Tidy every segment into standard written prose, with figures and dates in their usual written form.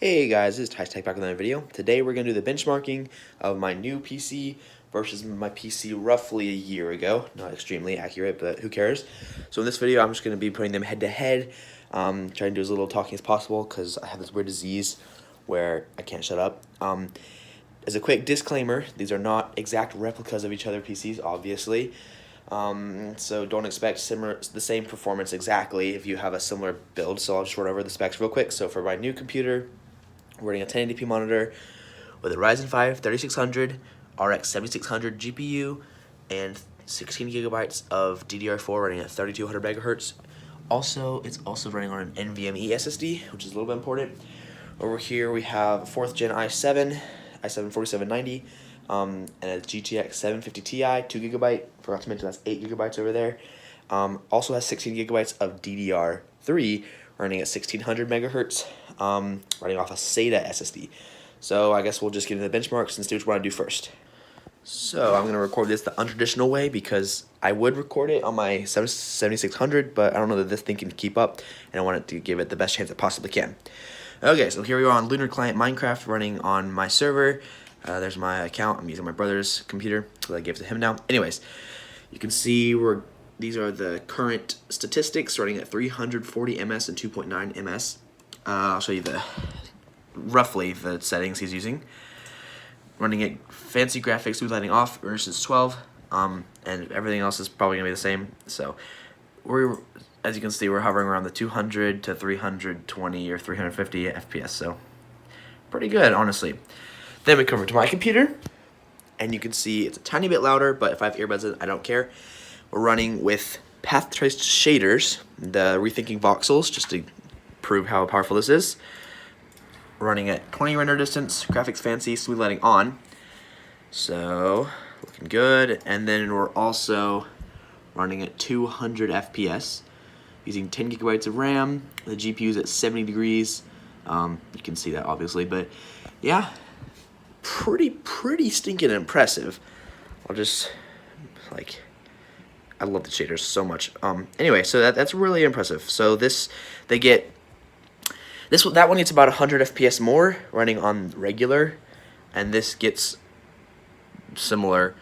Hey guys, this is Tech back with another video. Today we're going to do the benchmarking of my new PC versus my PC roughly a year ago. Not extremely accurate, but who cares? So in this video, I'm just going to be putting them head to head, trying to do as little talking as possible because I have this weird disease where I can't shut up. As a quick disclaimer, these are not exact replicas of each other PCs, obviously. So don't expect the same performance exactly if you have a similar build. So I'll just run over the specs real quick. So for my new computer, we're running a 1080p monitor with a Ryzen 5 3600 RX 7600 GPU and 16 gigabytes of DDR4 running at 3200 megahertz. Also, it's also running on an NVMe SSD, which is a little bit important. Over here we have 4th gen i7 4790, and a GTX 750 Ti, 2 gigabyte. Forgot to mention that's 8 gigabytes over there. Also has 16 gigabytes of DDR3 running at 1600 megahertz, running off a SATA SSD. So I guess we'll just get into the benchmarks and see what we want to do first. So I'm going to record this the untraditional way because I would record it on my 7600, but I don't know that this thing can keep up, and I want it to give it the best chance it possibly can. Okay, so here we are on Lunar Client Minecraft running on my server. There's my account. I'm using my brother's computer, so I gave it to him now. Anyways, you can see these are the current statistics running at 340 ms and 2.9 ms. I'll show you roughly the settings he's using. Running at fancy graphics, smooth lighting off, resistance 12, and everything else is probably gonna be the same. So as you can see, we're hovering around the 200 to 320 or 350 FPS. So pretty good, honestly. Then we come over to my computer, and you can see it's a tiny bit louder, but if I have earbuds in, I don't care. We're running with path traced shaders, the rethinking voxels, just to prove how powerful this is. Running at 20 render distance, graphics fancy, smooth lighting on. So, looking good. And then we're also running at 200 FPS, using 10 gigabytes of RAM. The GPU's at 70 degrees. You can see that obviously, but yeah, pretty stinking impressive. I love the shaders so much. Anyway, so that's really impressive. So that one gets about 100 FPS more running on regular, and this gets similar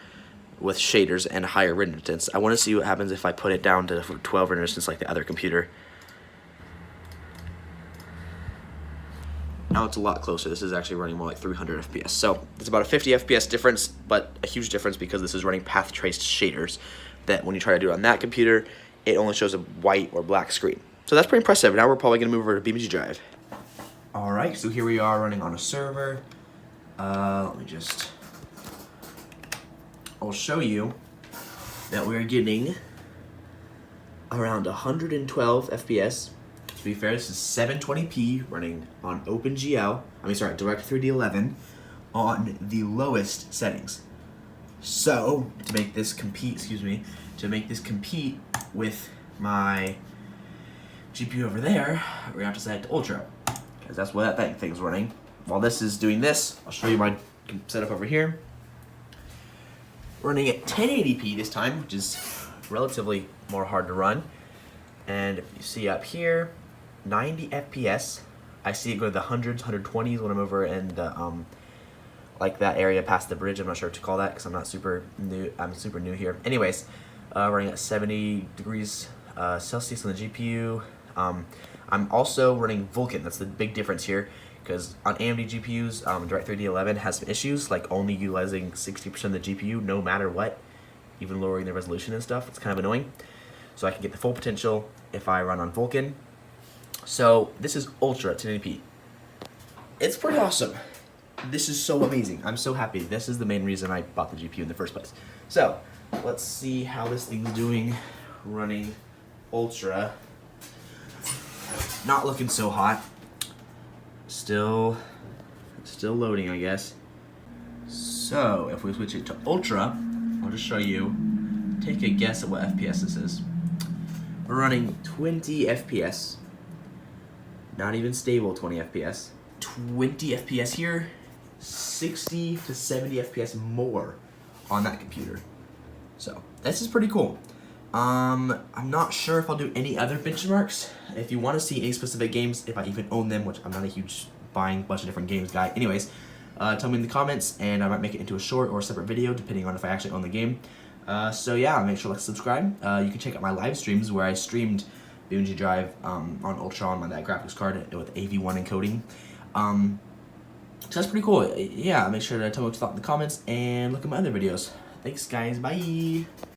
with shaders and higher render distance. I want to see what happens if I put it down to 12 render distance like the other computer. Now it's a lot closer. This is actually running more like 300 FPS. So it's about a 50 FPS difference, but a huge difference because this is running path traced shaders that when you try to do it on that computer, it only shows a white or black screen. So that's pretty impressive. Now we're probably going to move over to BMG Drive. Alright, so here we are running on a server. I'll show you that we're getting around 112 FPS. To be fair, this is 720p running on DirectX 3D11 on the lowest settings. So to make this compete, with my GPU over there, we're gonna have to set it to Ultra, because that's what that thing's running. While this is doing this, I'll show you my setup over here. Running at 1080p this time, which is relatively more hard to run. And if you see up here, 90 FPS. I see it go to the hundreds, 120s when I'm over in the like that area past the bridge. I'm not sure what to call that because I'm super new here. Anyways, running at 70 degrees Celsius on the GPU. I'm also running Vulkan. That's the big difference here, because on AMD GPUs, DirectX 3D11 has some issues, like only utilizing 60% of the GPU no matter what, even lowering the resolution and stuff. It's kind of annoying. So I can get the full potential if I run on Vulkan. So this is Ultra at 1080p. It's pretty awesome. This is so amazing. I'm so happy. This is the main reason I bought the GPU in the first place. So let's see how this thing's doing running Ultra. Not looking so hot. Still loading, I guess. So if we switch it to Ultra, I'll just show you. Take a guess at what FPS this is. We're running 20 FPS. Not even stable 20 FPS. 20 FPS here. 60 to 70 FPS more on that computer. So this is pretty cool. I'm not sure if I'll do any other benchmarks. If you want to see any specific games, if I even own them, which I'm not a huge buying a bunch of different games guy. Anyways, tell me in the comments, and I might make it into a short or a separate video depending on if I actually own the game. So yeah, make sure to subscribe. You can check out my live streams where I streamed Boonji Drive on Ultron on that graphics card with AV1 encoding. So that's pretty cool. Yeah, make sure to tell me what you thought in the comments and look at my other videos. Thanks guys, bye!